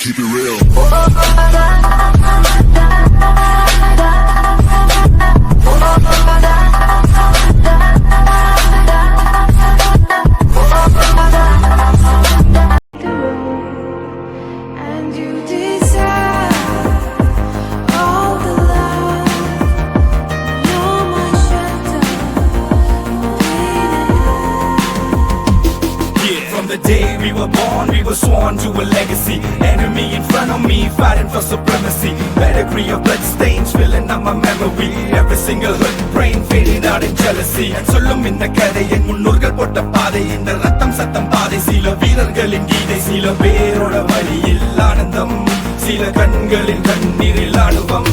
Keep it real. And you deserve all the love. You're my shelter. Yeah, from the day we were born, we were sworn to a legacy. Enemy in front of me, fighting for supremacy. Pedigree of blood stains filling up my memory. Every single hood brain fading out in jealousy. சொல்லும் இந்த கதை என் முன்னோர்கள் போட்ட பாதை. இந்த ரத்தம் சத்தம் பாதை. சில வீரர்களின் கீதை, சில பேரோட வழியில் ஆனந்தம், சில கண்களின் கண்ணீரில் ஆணுவம்.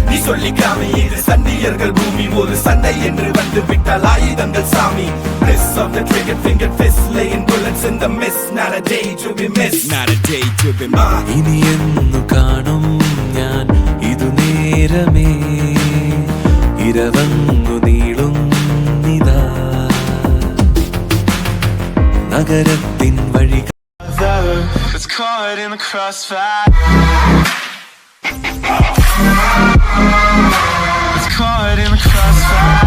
நீ சொல்லிக்காம இது சண்டியர்கள் பூமி, ஒரு சண்டை என்று வந்து விட்டால் ஆயுதங்கள் சாமி. Bliss of the trigger finger fist, laying bullets in the mist. Not a day to be missed, not a day to be missed. ഇനി എന്നു കാണും ഞാൻ ഇതു നേരമേ, ഇരവങ്ങു നീളുന്നിതാ നഗരത്തിൻ വഴി. It's caught in the crossfire. It's caught in the crossfire.